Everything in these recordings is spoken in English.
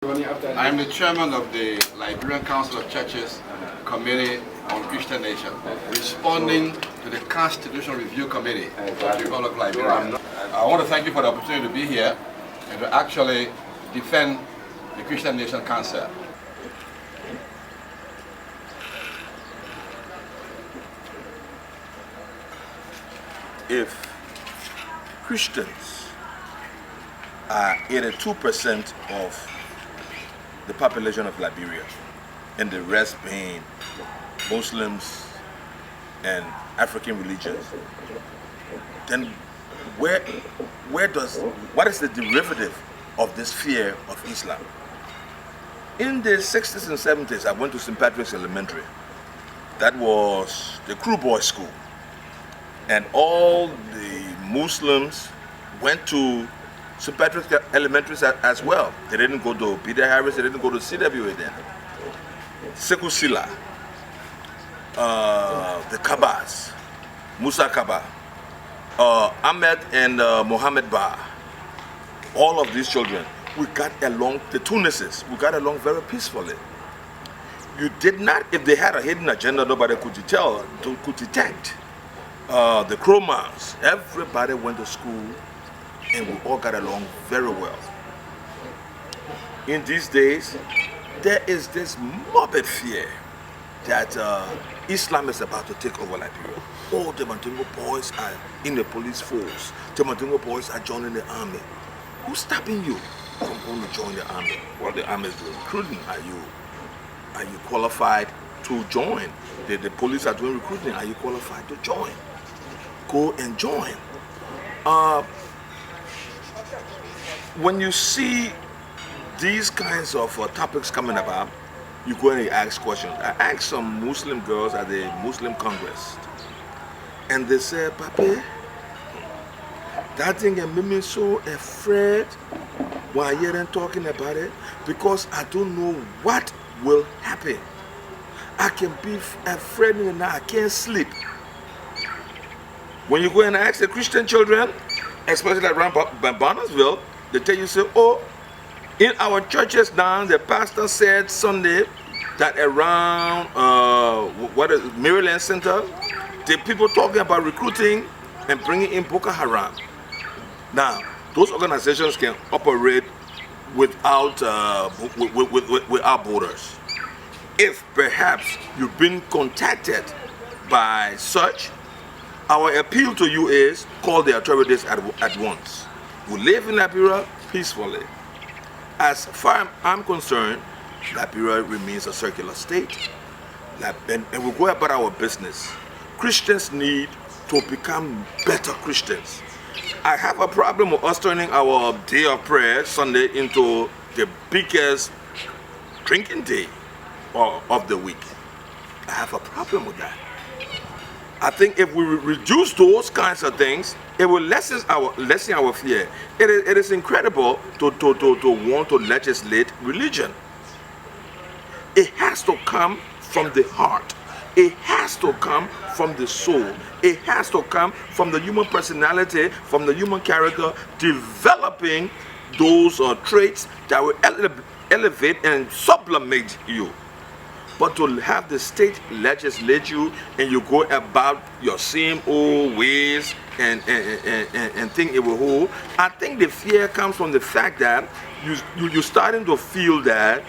I am the chairman of the Liberian Council of Churches Committee on Christian Nation, responding to the Constitutional Review Committee of the Republic of Liberia. I want to thank you for the opportunity to be here and to actually defend the Christian Nation concept. If Christians are 82% of the population of Liberia, and the rest being Muslims and African religions, then what is the derivative of this fear of Islam? In the 60s and 70s, I went to St. Patrick's Elementary. That was the crew boy school. And all the Muslims went to St. Patrick's Elementary as well. They didn't go to Peter Harris, they didn't go to CWA then. Sekou Sila, the Kabas, Musa Kaba, Ahmed and Mohammed Ba, all of these children, we got along, the Tunises, we got along very peacefully. You did not, if they had a hidden agenda, nobody could detect. The Chromans, everybody went to school and we all got along very well. In these days, there is this morbid fear that Islam is about to take over Liberia. All the Mandingo boys are in the police force. The Mandingo boys are joining the army. Who's stopping you from going to join the army? Well, the army is recruiting. Are you qualified to join? The police are doing recruiting. Are you qualified to join? Go and join. When you see these kinds of topics coming about, you go and ask questions. I asked some Muslim girls at the Muslim Congress, and they said, "Papi, that thing made me so afraid when I hear them talking about it, because I don't know what will happen. I can be afraid in the night, I can't sleep." When you go and ask the Christian children, especially around Barnesville, they tell you, say, "Oh, in our churches now, the pastor said Sunday that around Maryland Center, the people talking about recruiting and bringing in Boko Haram." Now, those organizations can operate without without borders. If perhaps you've been contacted by such, our appeal to you is call the authorities at once. We live in Liberia peacefully. As far as I'm concerned, Liberia remains a secular state. And we go about our business. Christians need to become better Christians. I have a problem with us turning our day of prayer, Sunday, into the biggest drinking day of the week. I have a problem with that. I think if we reduce those kinds of things, it will lessen our fear. It is incredible to want to legislate religion. It has to come from the heart. It has to come from the soul. It has to come from the human personality, from the human character, developing those traits that will elevate and sublimate you. But to have the state legislate you and you go about your same old ways and think it will hold, I think the fear comes from the fact that you're starting to feel that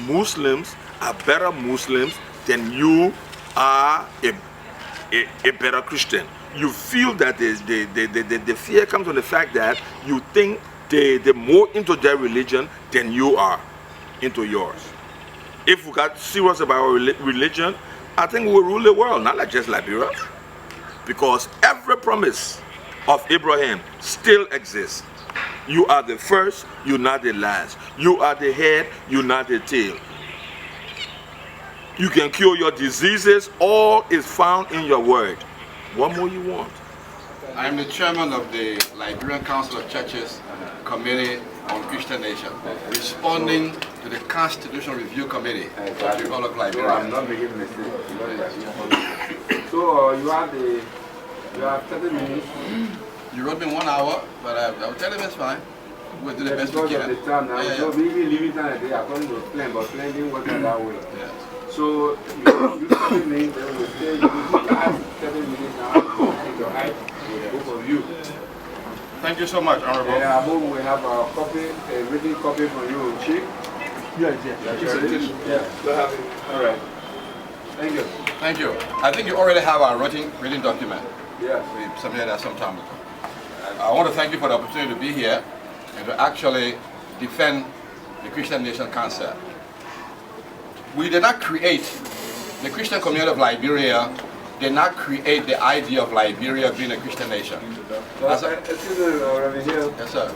Muslims are better Muslims than you are a better Christian. You feel that the fear comes from the fact that you think they're more into their religion than you are into yours. If we got serious about our religion, I think we will rule the world, not like just Liberia. Because every promise of Abraham still exists. You are the first, you're not the last. You are the head, you're not the tail. You can cure your diseases, all is found in your word. What more you want? I am the chairman of the Liberian Council of Churches Committee on Christian Nation, responding to the Constitutional Review Committee of the Republic of Liberia. I'm not making mistakes. So you have 30 minutes. You wrote me 1 hour, but I will tell him it's fine. we'll do the best we because can. of the time now. Yeah, So yeah. we even leave it according to plan, but plan didn't work out that way. Yes. So you 7 minutes, then we'll stay. You ask 7 minutes now. Take your height, both of you. Thank you so much, Honorable. And I hope we have a copy, a written copy from you, Chief. Yeah. Go have it. All right. Thank you. Thank you. I think you already have our written document. Yes. We submitted that some time ago. I want to thank you for the opportunity to be here and to actually defend the Christian nation concept. We did not create, the Christian community of Liberia did not create the idea of Liberia being a Christian nation. Excuse me, Reverend Hill. Yes, sir.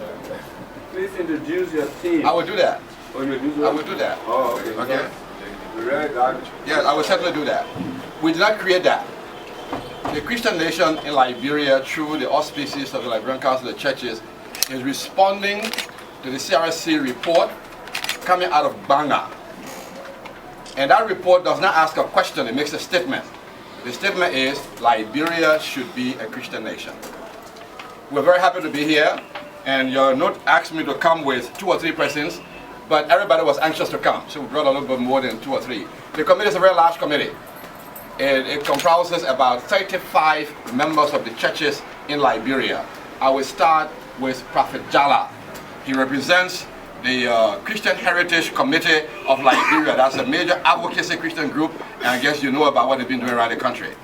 Please introduce your team. I will do that. Oh, you do that? I will do that. Oh, okay. Okay? We read that. Yes, I will certainly do that. We did not create that. The Christian nation in Liberia, through the auspices of the Liberian Council of Churches, is responding to the CRC report coming out of Banga. And that report does not ask a question, it makes a statement. The statement is, Liberia should be a Christian nation. We're very happy to be here, and your note asked me to come with 2 or 3 persons, but everybody was anxious to come, so we brought a little bit more than 2 or 3. The committee is a very large committee. It comprises about 35 members of the churches in Liberia. I will start with Prophet Jala. He represents the Christian Heritage Committee of Liberia. That's a major advocacy Christian group, and I guess you know about what they've been doing around the country.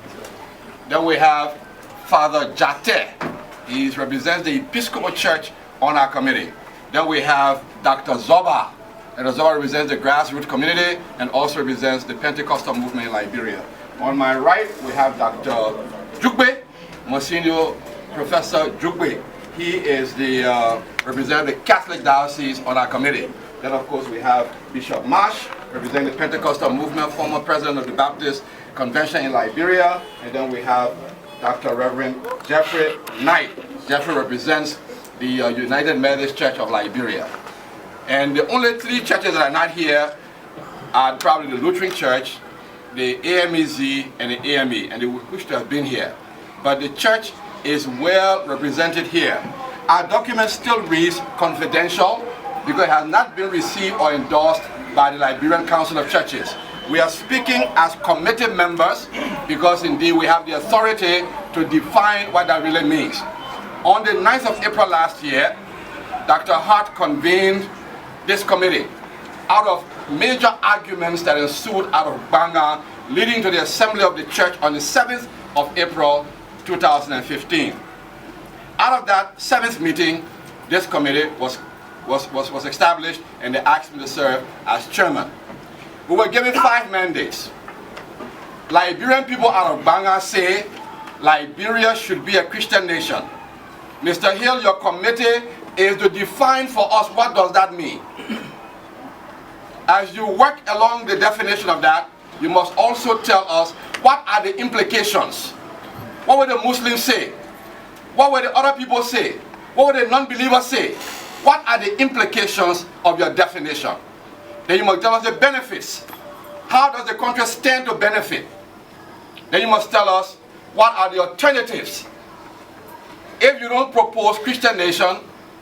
Then we have Father Jate. He represents the Episcopal Church on our committee. Then we have Dr. Zoba. And Zoba represents the grassroots community and also represents the Pentecostal movement in Liberia. On my right, we have Dr. Jugbe, Monsignor Professor Jugbe. He is the representative of the Catholic Diocese on our committee. Then, of course, we have Bishop Marsh, representing the Pentecostal movement, former president of the Baptist Convention in Liberia. And then we have Dr. Reverend Jeffrey Knight. Jeffrey represents the United Methodist Church of Liberia. And the only 3 churches that are not here are probably the Lutheran Church, the AMEZ, and the AME, and they wish to have been here. But the church is well represented here. Our document still reads confidential because it has not been received or endorsed by the Liberian Council of Churches. We are speaking as committee members because indeed we have the authority to define what that really means. On the 9th of April last year, Dr. Hart convened this committee out of major arguments that ensued out of Banga, leading to the assembly of the church on the 7th of April 2015. Out of that 7th meeting, this committee was established, and they asked me to serve as chairman. We were given 5 mandates. Liberian people out of Banga say Liberia should be a Christian nation. Mr. Hill, your committee is to define for us what does that mean. As you work along the definition of that, you must also tell us what are the implications. What will the Muslims say? What will the other people say? What will the non-believers say? What are the implications of your definition? Then you must tell us the benefits. How does the country stand to benefit? Then you must tell us what are the alternatives. If you don't propose Christian nation,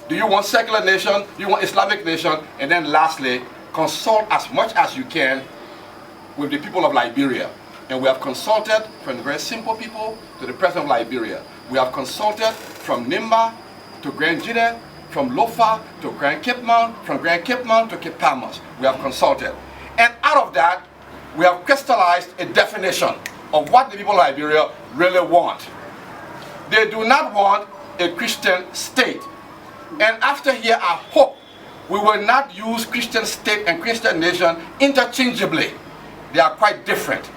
do you want secular nation? Do you want Islamic nation? And then lastly, consult as much as you can with the people of Liberia. And we have consulted from the very simple people to the president of Liberia. We have consulted from Nimba to Grand Jide, from Lofa to Grand Cape Mount, from Grand Cape Mount to Cape Palmas. We have consulted. And out of that, we have crystallized a definition of what the people of Liberia really want. They do not want a Christian state. And after here, I hope we will not use Christian state and Christian nation interchangeably. They are quite different.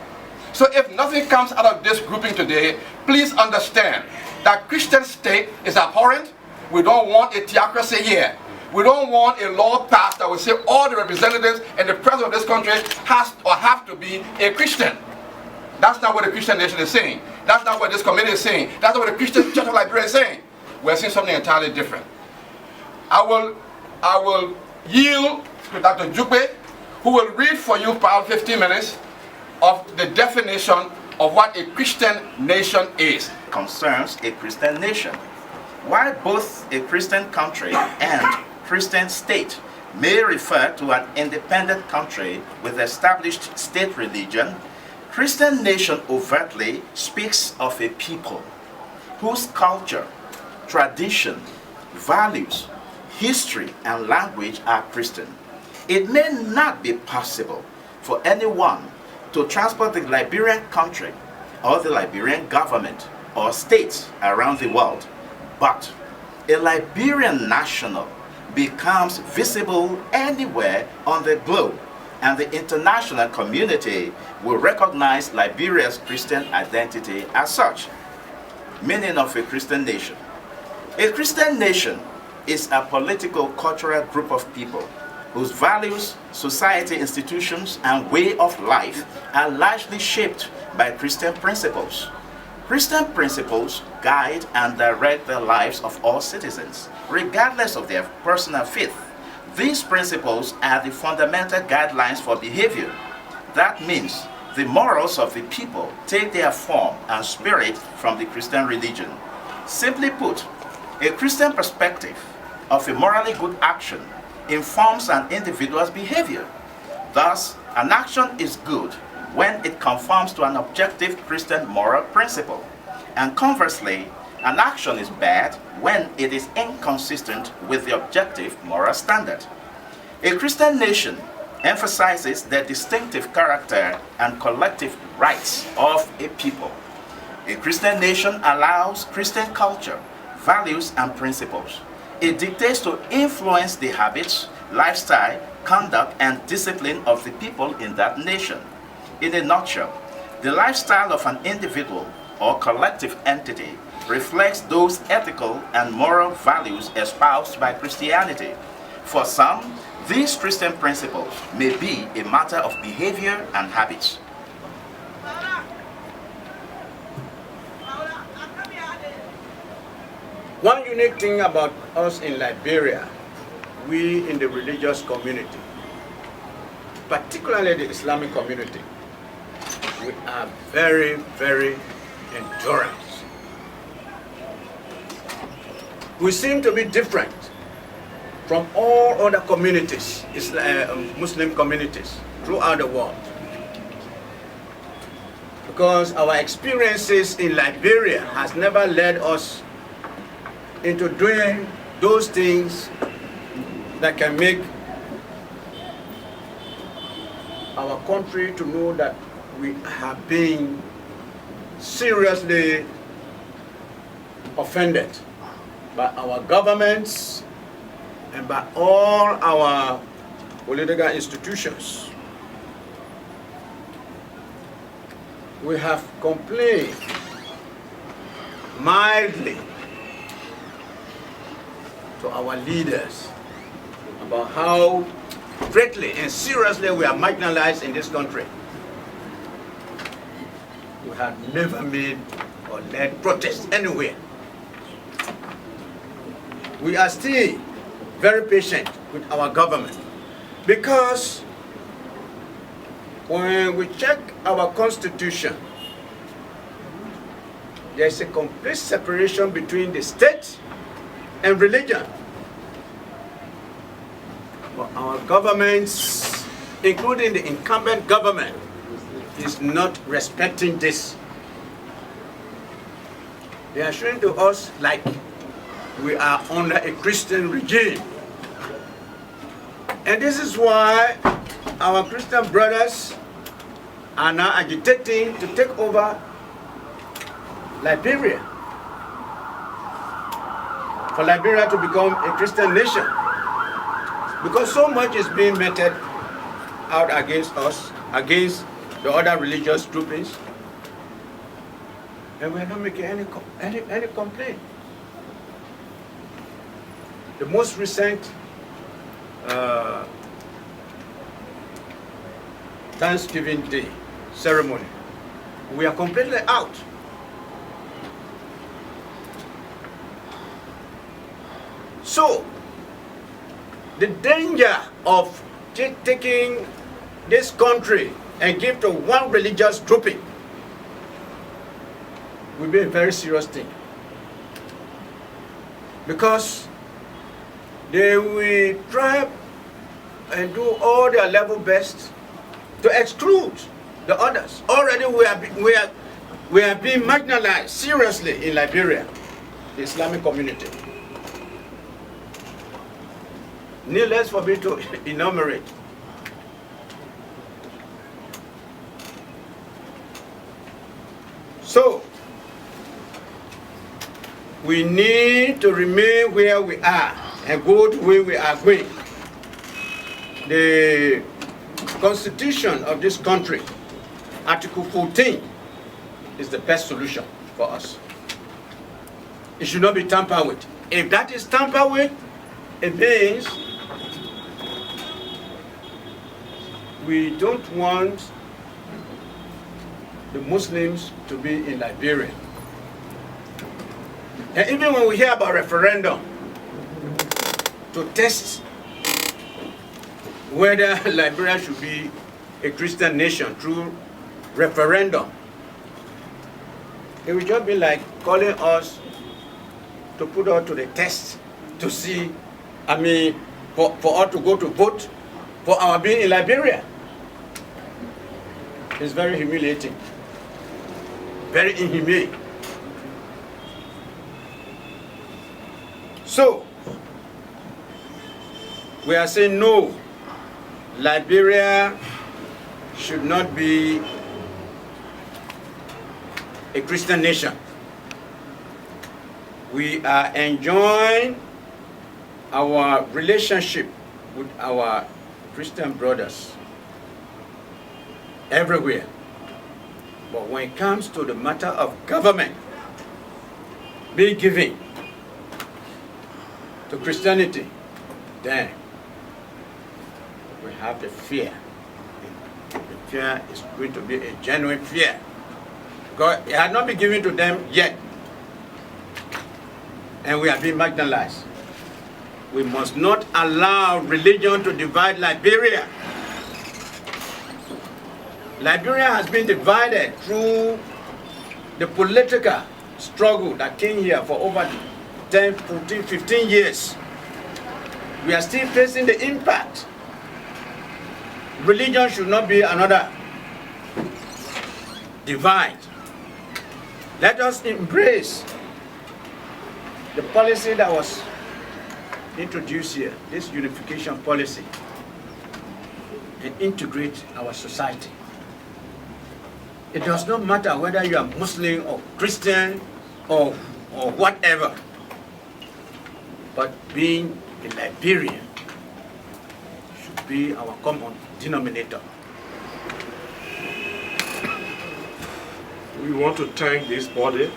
So if nothing comes out of this grouping today, please understand that Christian state is abhorrent. We don't want a theocracy here. We don't want a law passed that will say all the representatives and the president of this country has or have to be a Christian. That's not what the Christian nation is saying. That's not what this committee is saying. That's not what the Christian Church of Liberia is saying. We're saying something entirely different. I will yield to Dr. Jukwe, who will read for you for about 15 minutes of the definition of what a Christian nation is. Concerns a Christian nation. While both a Christian country and Christian state may refer to an independent country with established state religion, Christian nation overtly speaks of a people whose culture, tradition, values, history, and language are Christian. It may not be possible for anyone to transport the Liberian country or the Liberian government or states around the world, but a Liberian national becomes visible anywhere on the globe, and the international community will recognize Liberia's Christian identity as such. Meaning of a Christian nation. A Christian nation is a political, cultural group of people whose values, society, institutions, and way of life are largely shaped by Christian principles. Christian principles guide and direct the lives of all citizens, regardless of their personal faith. These principles are the fundamental guidelines for behavior. That means the morals of the people take their form and spirit from the Christian religion. Simply put, a Christian perspective of a morally good action informs an individual's behavior. Thus, an action is good when it conforms to an objective Christian moral principle. And conversely, an action is bad when it is inconsistent with the objective moral standard. A Christian nation emphasizes the distinctive character and collective rights of a people. A Christian nation allows Christian culture, values, and principles. It dictates to influence the habits, lifestyle, conduct, and discipline of the people in that nation. In a nutshell, the lifestyle of an individual or collective entity reflects those ethical and moral values espoused by Christianity. For some, these Christian principles may be a matter of behavior and habits. One unique thing about us in Liberia, we in the religious community, particularly the Islamic community, we are very, very endurant. We seem to be different from all other communities, Muslim communities throughout the world. Because our experiences in Liberia has never led us into doing those things that can make our country to know that we have been seriously offended by our governments and by all our political institutions. We have complained mildly to our leaders about how greatly and seriously we are marginalized in this country. We have never made or led protests anywhere. We are still very patient with our government because when we check our constitution, there's a complete separation between the state and religion. But our governments, including the incumbent government, is not respecting this. They are showing to us like we are under a Christian regime. And this is why our Christian brothers are now agitating to take over Liberia, for Liberia to become a Christian nation. Because so much is being meted out against us, against the other religious groupings, and we're not making any complaint. The most recent Thanksgiving Day ceremony, we are completely out. So, the danger of taking this country and give to one religious grouping will be a very serious thing. Because they will try and do all their level best to exclude the others. Already we are being marginalized seriously in Liberia, the Islamic community. Needless for me to enumerate. So, we need to remain where we are and go the way we are going. The Constitution of this country, Article 14, is the best solution for us. It should not be tampered with. If that is tampered with, it means we don't want the Muslims to be in Liberia. And even when we hear about referendum to test whether Liberia should be a Christian nation through referendum, it will just be like calling us to put us to the test to see, for us to go to vote for our being in Liberia. It's very humiliating, very inhumane. So, we are saying no, Liberia should not be a Christian nation. We are enjoying our relationship with our Christian brothers everywhere. But when it comes to the matter of government being given to Christianity, then we have the fear. The fear is going to be a genuine fear. God, it had not been given to them yet. And we are being marginalized. We must not allow religion to divide Liberia. Liberia has been divided through the political struggle that came here for over 10, 14, 15 years. We are still facing the impact. Religion should not be another divide. Let us embrace the policy that was introduced here, this unification policy, and integrate our society. It does not matter whether you are Muslim or Christian or whatever, but being a Liberian should be our common denominator. We want to thank this body,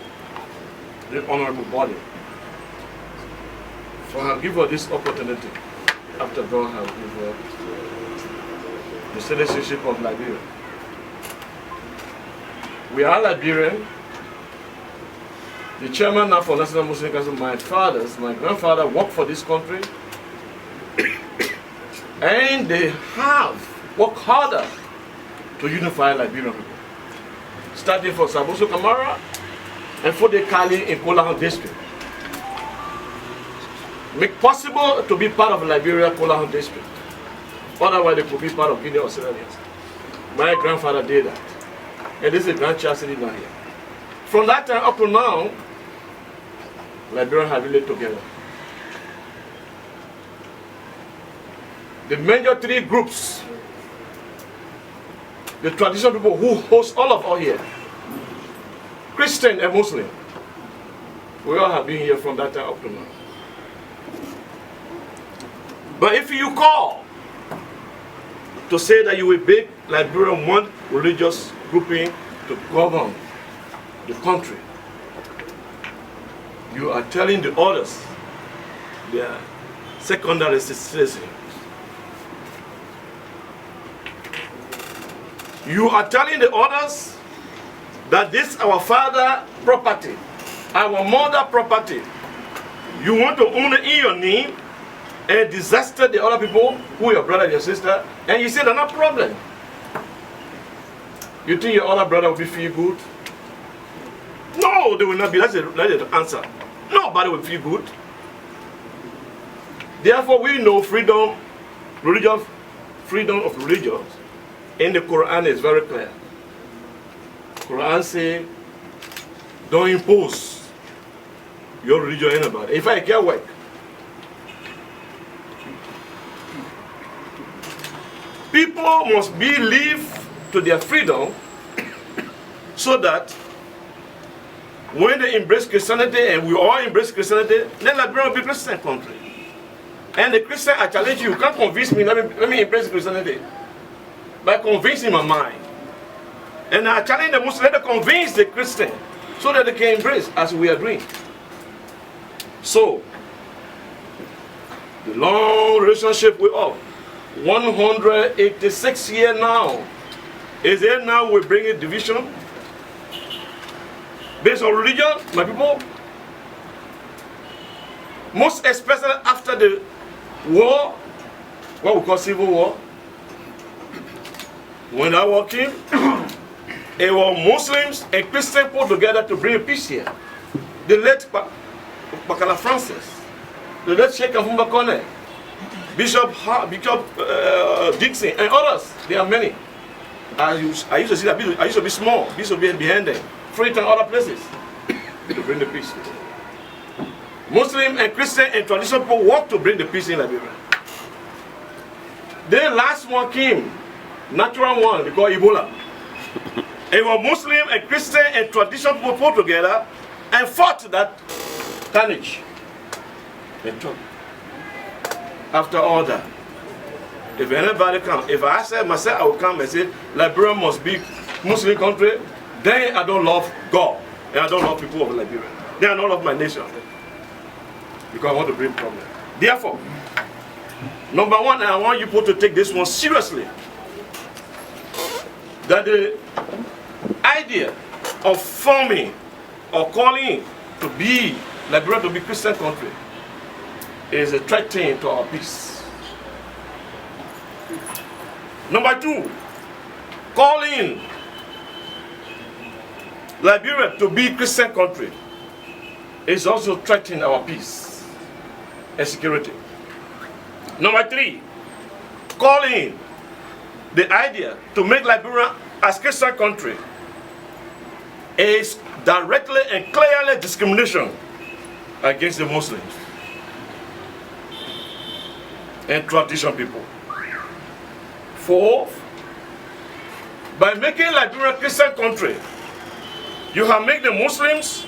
the honorable body, for giving us this opportunity after God has given us the citizenship of Liberia. We are Liberian. The chairman now for National Muslim Council, my grandfather worked for this country, and they have worked harder to unify Liberian people. Starting from Sabuso Kamara and Fode Kali in Kolahan district. Make possible to be part of Liberia Kolahan district. Otherwise they could be part of Guinea or Sierra Leone. My grandfather did that. And this is a grandchild sitting down here. From that time up to now, Liberia have really together. The major three groups, the traditional people who host all of us here, Christian and Muslim, we all have been here from that time up to now. But if you call to say that you will make Liberia one religious grouping to govern the country, you are telling the others they are secondary citizens. You are telling the others that this is our father property, our mother property. You want to own it in your name and disaster the other people who are your brother and your sister, and you say they're not problem. You think your other brother will be feel good? No, they will not be. That's the answer. Nobody will feel good. Therefore, we know freedom of religion in the Quran is very clear. Quran says, don't impose your religion on anybody. If I can't work, people must be live to their freedom so that when they embrace Christianity, and we all embrace Christianity, then Liberia will be a Christian country. And the Christian, I challenge you, you can't convince me, let me embrace Christianity by convincing my mind. And I challenge the Muslims, let them convince the Christian so that they can embrace as we are doing. So, the long relationship with all, 186 years now, is it now we bring a division based on religion, my people? Most especially after the war, what we call civil war. When that war came, it was Muslims and Christians put together to bring peace here. The late Bakala Francis, the late Sheikh Afumba Kone, Bishop Dixon, and others. There are many. I used to see that I used to be small. I used to be behind them, Freight and other places to bring the peace. Muslim and Christian and traditional people work to bring the peace in Liberia. The last one came, natural one, because Ebola. It was Muslim and Christian and traditional people put together and fought that carnage. After all that, if anybody comes, if I say myself, I will come and say, Liberia must be Muslim country, then I don't love God. And I don't love people of Liberia. Then I don't love my nation. Because I want to bring problem. Therefore, number one, I want you people to take this one seriously. That the idea of forming or calling to be Liberia to be Christian country is a threat to our peace. Number two, calling Liberia to be Christian country is also threatening our peace and security. Number three, calling the idea to make Liberia as Christian country is directly and clearly discrimination against the Muslims and traditional people. Fourth, by making Liberia a Christian country, you have made the Muslims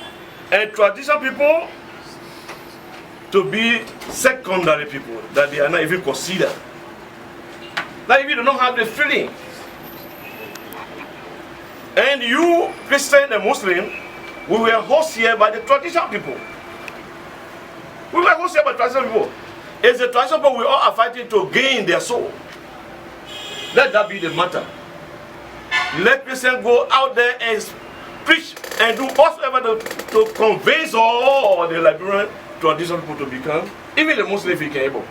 and traditional people to be secondary people that they are not even considered. Like if you do not have the feeling. And you, Christian and Muslim, we were hosted here by the traditional people. We were hosted here by traditional people. It's the traditional people we all are fighting to gain their soul. Let that be the matter. Let Christians go out there and preach and do whatsoever to convince all the Liberian traditional people to become, even the Muslim if he can able.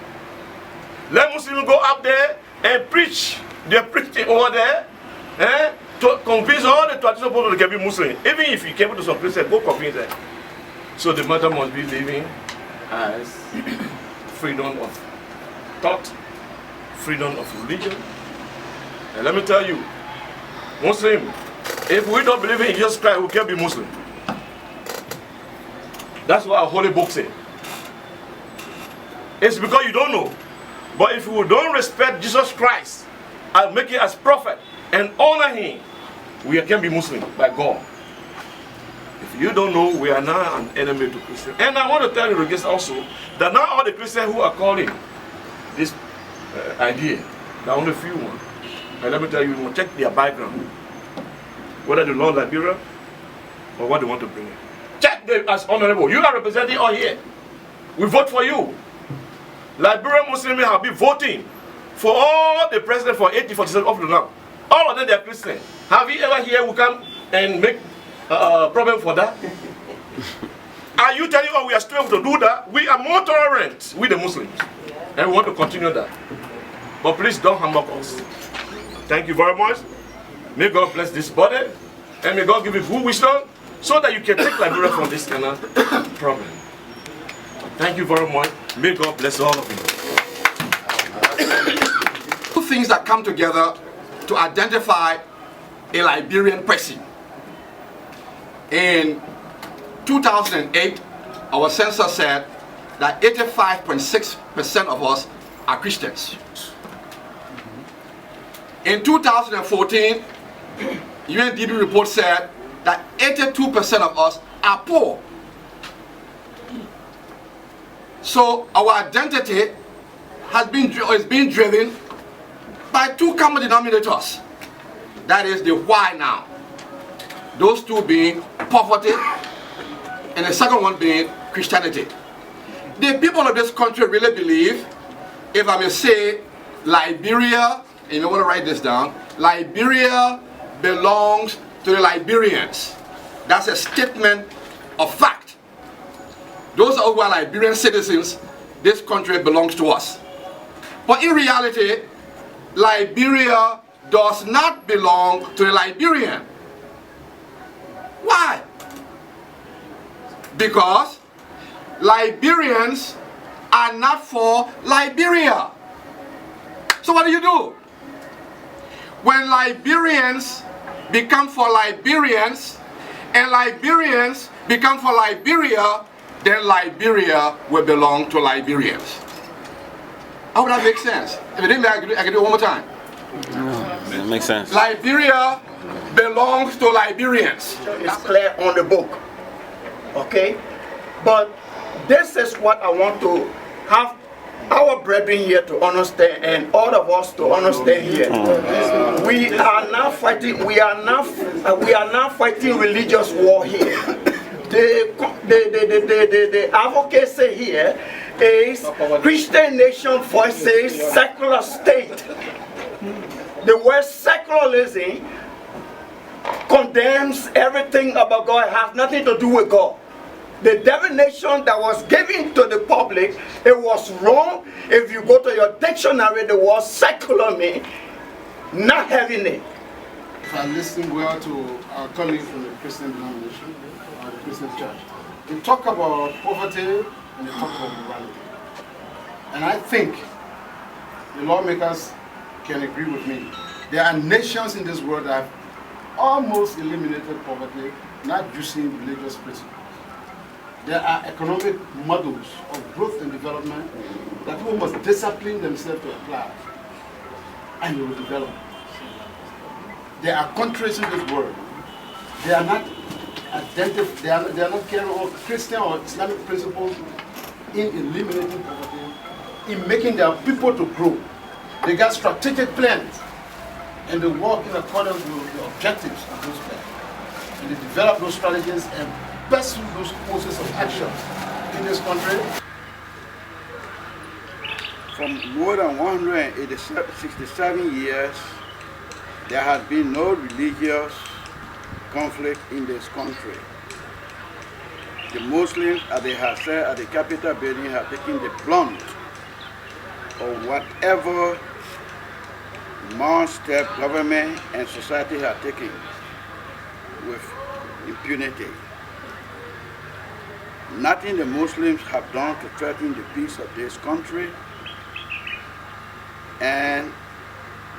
Let Muslims go up there and preach. They're preaching over there to convince all the traditional people to be Muslim. Even if you came to some Christians, go convince them. So the matter must be living as freedom of thought, freedom of religion. And let me tell you, Muslim, if we don't believe in Jesus Christ, we can't be Muslim. That's what our holy book says. It's because you don't know. But if we don't respect Jesus Christ and make him as prophet and honor him, we can be Muslim by God. If you don't know, we are now an enemy to Christians. And I want to tell you again also that not all the Christians who are calling this idea, there are only few ones. And let me tell you, check their background. Whether they love Liberia or what they want to bring in. Check them as honorable. You are representing all here. We vote for you. Liberian Muslims have been voting for all the president for 1847 up to now. All of them they are Christian. Have you ever here who come and make a problem for that? Are you telling us we are still able to do that? We are more tolerant with the Muslims. And we want to continue that. But please don't hammer us. Thank you very much. May God bless this body. And may God give you good wisdom so that you can take Liberia from this kind of problem. Thank you very much. May God bless all of you. things that come together to identify a Liberian person. In 2008, our census said that 85.6% of us are Christians. In 2014, UNDP report said that 82% of us are poor. So our identity is being driven by two common denominators. That is the why now. Those two being poverty and the second one being Christianity. The people of this country really believe, if I may say, Liberia, and you want to write this down, Liberia belongs to the Liberians. That's a statement of fact. Those who are Liberian citizens, this country belongs to us. But in reality, Liberia does not belong to the Liberian. Why? Because Liberians are not for Liberia. So what do? When Liberians become for Liberians and Liberians become for Liberia, then Liberia will belong to Liberians. How would that make sense? If it didn't, I can do it one more time. It makes sense. Liberia belongs to Liberians. It's clear on the book. Okay? But this is what I want to have our brethren here to understand, and all of us to understand here. We are not fighting. We are not fighting religious war here. The advocacy here is Christian nation versus secular state. The word secularism condemns everything about God. It has nothing to do with God. The definition that was given to the public, it was wrong. If you go to your dictionary, the word secular means not having it. If I listen well to our colleagues from the Christian denomination, or the Christian church, they talk about poverty and they talk about morality. And I think the lawmakers can agree with me. There are nations in this world that have almost eliminated poverty, not using religious principles. There are economic models of growth and development that people must discipline themselves to apply, and they will develop. There are countries in this world, they are not they are not carrying out Christian or Islamic principles in eliminating poverty, in making their people to grow. They got strategic plans, and they work in accordance with the objectives of those plans. And they develop those strategies and pursue those courses of action in this country. For more than 167 years, there has been no religious conflict in this country. The Muslims, as they have said at the Capitol building, have taken the blunt of whatever moral step government and society have taken with impunity. Nothing the Muslims have done to threaten the peace of this country, and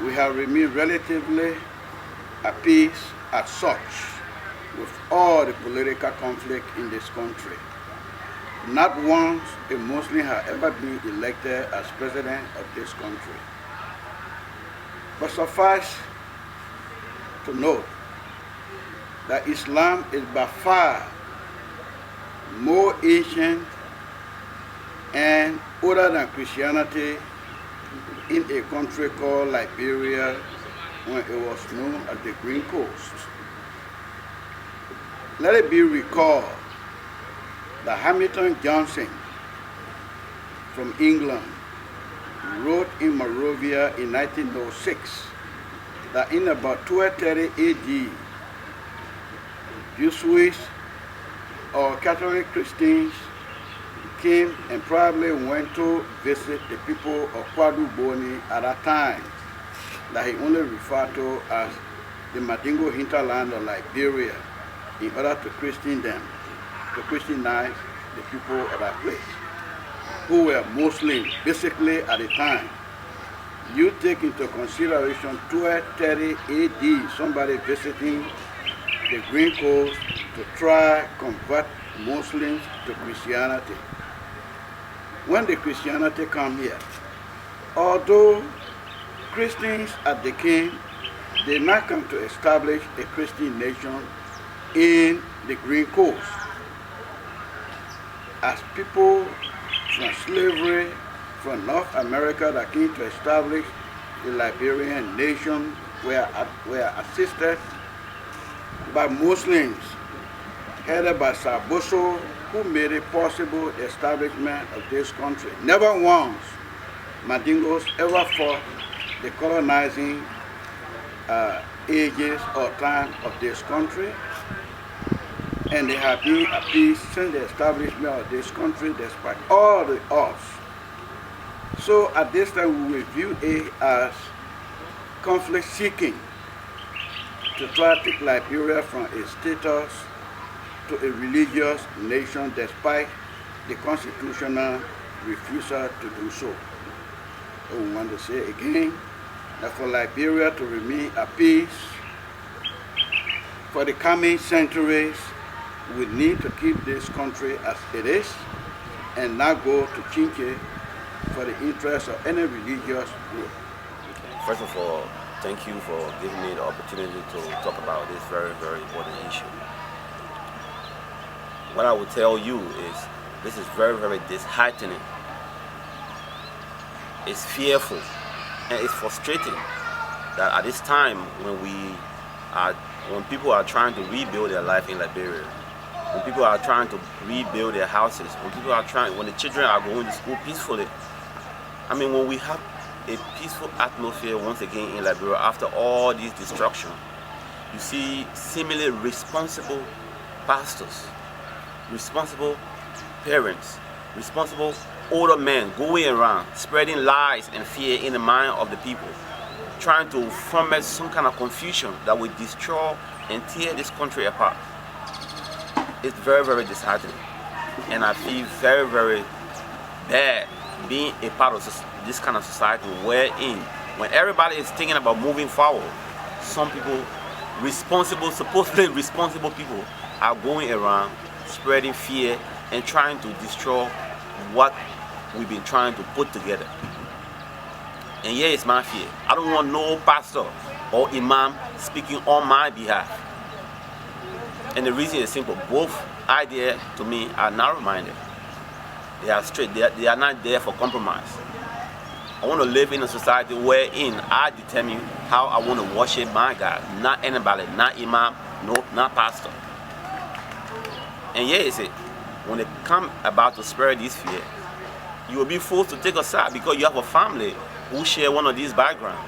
we have remained relatively at peace as such with all the political conflict in this country. Not once a Muslim has ever been elected as president of this country. But suffice to note that Islam is by far more ancient and older than Christianity in a country called Liberia, when it was known as the Green Coast. Let it be recalled that Hamilton Johnson from England wrote in Monrovia in 1906 that in about 1230 AD, Jesuits or Catholic Christians came and probably went to visit the people of Kwadu Boni at that time that he only referred to as the Madingo hinterland of Liberia, in order to Christian them, to Christianize the people of that place, who were Muslims basically at the time. you take into consideration 1230 AD, somebody visiting the Green Coast to try convert Muslims to Christianity. When the Christianity come here, although Christians at the king, they not come to establish a Christian nation in the Green Coast. As people from slavery from North America that came to establish the Liberian nation were assisted by Muslims headed by Saboso, who made it possible the establishment of this country. Never once Mandingos ever fought the colonizing ages or time of this country, and they have been at peace since the establishment of this country despite all the odds. So at this time we view it as conflict seeking to try to take Liberia from a status to a religious nation despite the constitutional refusal to do so. We want to say again that for Liberia to remain at peace for the coming centuries, we need to keep this country as it is and not go to Chinche for the interest of any religious group. First of all, thank you for giving me the opportunity to talk about this very, very important issue. What I would tell you is this is very, very disheartening. It's fearful and it's frustrating that at this time when people are trying to rebuild their life in Liberia, when people are trying to rebuild their houses, when the children are going to school peacefully. I mean, when we have a peaceful atmosphere once again in Liberia after all this destruction, you see seemingly responsible pastors, responsible parents, responsible older men going around spreading lies and fear in the mind of the people, trying to foment some kind of confusion that will destroy and tear this country apart. It's very, very disheartening, and I feel very, very bad being a part of this kind of society wherein when everybody is thinking about moving forward, some people, supposedly responsible people, are going around spreading fear and trying to destroy what we've been trying to put together. And here is my fear. I don't want no pastor or imam speaking on my behalf. And the reason is simple. Both ideas to me are narrow-minded. They are straight. They are not there for compromise. I want to live in a society wherein I determine how I want to worship my God. Not anybody, not imam, no, not pastor. And here is it. When they come about to spread this fear, you will be forced to take a side because you have a family who share one of these backgrounds.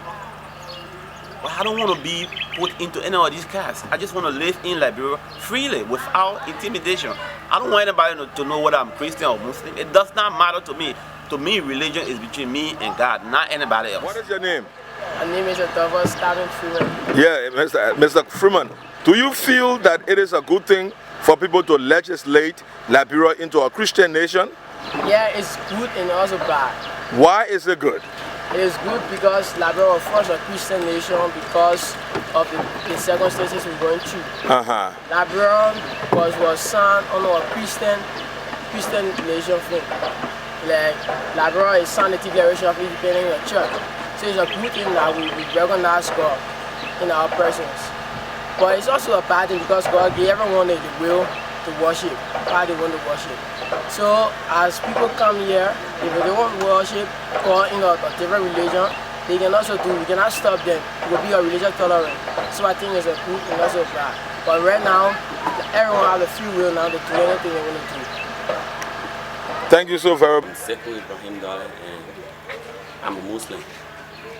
But I don't want to be put into any of these castes. I just want to live in Liberia freely without intimidation. I don't want anybody to know whether I'm Christian or Muslim. It does not matter to me. To me, religion is between me and God, not anybody else. What is your name? My name is Thomas Freeman. Yeah, Mr. Freeman, do you feel that it is a good thing for people to legislate Liberia into a Christian nation? Yeah, it's good and also bad. Why is it good? It is good because Liberia was first a Christian nation because of the circumstances we're going through. Liberia was signed under a Christian nation thing. Like Liberia is signed the Declaration of Independence of the Church. So it's a good thing that we recognize God in our presence. But it's also a bad thing because God gave everyone the will to worship, how they want to worship. So as people come here, if they want to worship God in a different religion, they can also do. We cannot stop them. It will be a religious tolerance. So I think it's a good and also bad. But right now, everyone has the free will now to do anything they want to do. Thank you so very much. I'm Sekou Ibrahim Dale, and I'm a Muslim.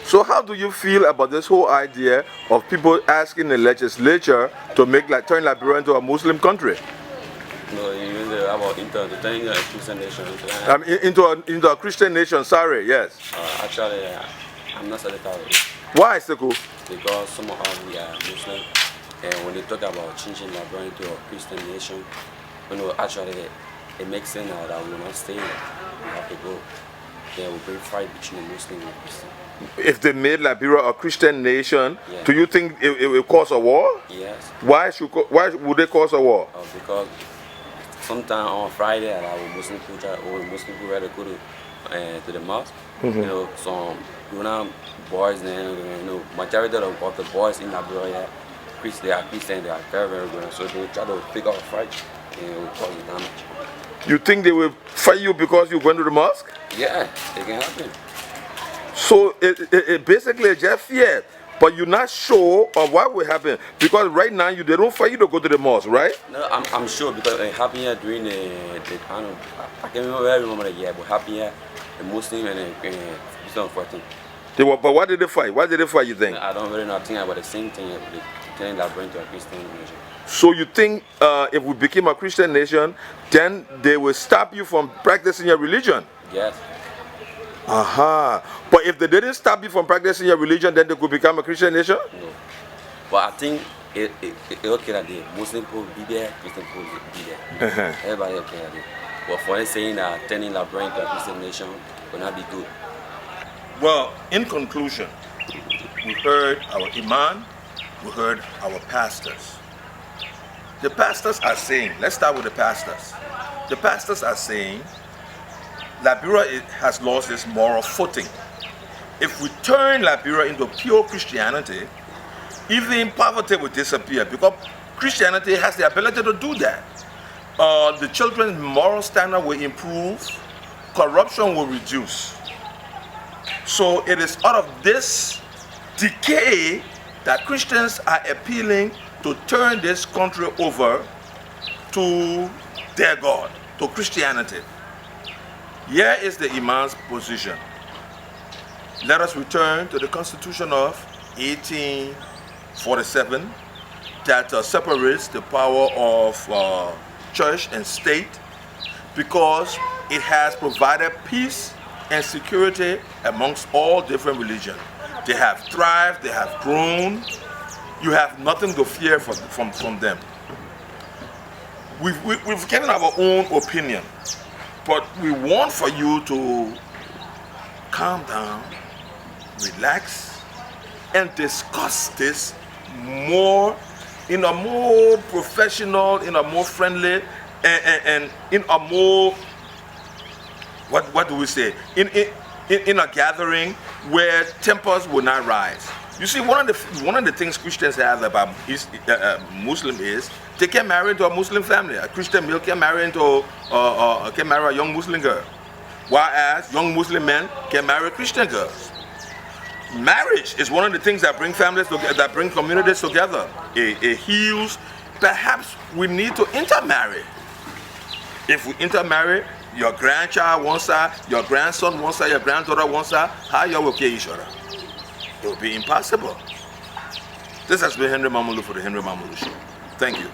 So how do you feel about this whole idea of people asking the legislature to turn Liberia into a Muslim country? No, you mean about into a Christian nation? Into a Christian nation, sorry, yes. Actually, I'm not satisfied with it. Why, Sekou? Because some of us we are Muslim, and when they talk about changing Liberia into a Christian nation, actually it makes sense now that we will not stay here. We have to go. There will be a fight between the Muslim and the Christian. if they made Liberia a Christian nation, Yeah. do you think it will cause a war? Yes. Why would they cause a war? Because sometime on Friday, our Muslim people rather go to the mosque. You know, some boys, majority of the boys in Liberia, they are Christian, they are very, very good. So they try to pick up a fight and it will cause damage. You think they will fight you because you went to the mosque? Yeah, it can happen. So it basically just fear, but you're not sure of what will happen because right now they don't fight you to go to the mosque, right? No, I'm sure because it happened here during the I can't remember the year, but happened here the Muslim and the 2014. But why did they fight? Why did they fight, you think? I don't really know. I think about the same thing. The thing that bring to a Christian nation. So you think if we became a Christian nation, then they will stop you from practicing your religion? Yes. Aha. But if they didn't stop you from practicing your religion, then they could become a Christian nation? No. But I think it's okay that the Muslim people be there, Christian people be there. Everybody okay at it. But for them saying that turning Liberia into a Christian nation will not be good. Well, in conclusion, we heard our imam, we heard our pastors. The pastors are saying, let's start with the pastors. The pastors are saying, Liberia has lost its moral footing. If we turn Liberia into pure Christianity, even poverty will disappear because Christianity has the ability to do that. The children's moral standard will improve, corruption will reduce. So it is out of this decay that Christians are appealing to turn this country over to their God, to Christianity. Here is the Imam's position. Let us return to the Constitution of 1847 that separates the power of church and state because it has provided peace and security amongst all different religions. They have thrived, they have grown. You have nothing to fear from them. We've given our own opinion, but we want for you to calm down, relax, and discuss this more in a more professional, in a more friendly, and in a more, what do we say? In a gathering where tempers will not rise. You see, one of the things Christians have about Muslim is they can marry into a Muslim family. A Christian male can marry a young Muslim girl, whereas young Muslim men can marry Christian girls. Marriage is one of the things that bring families together, that bring communities together. It heals. Perhaps we need to intermarry. If we intermarry, your grandchild one side, your grandson one side, your granddaughter one side, how you will kill each other? It will be impossible. This has been Henry Mamulu for the Henry Mamulu Show. Thank you.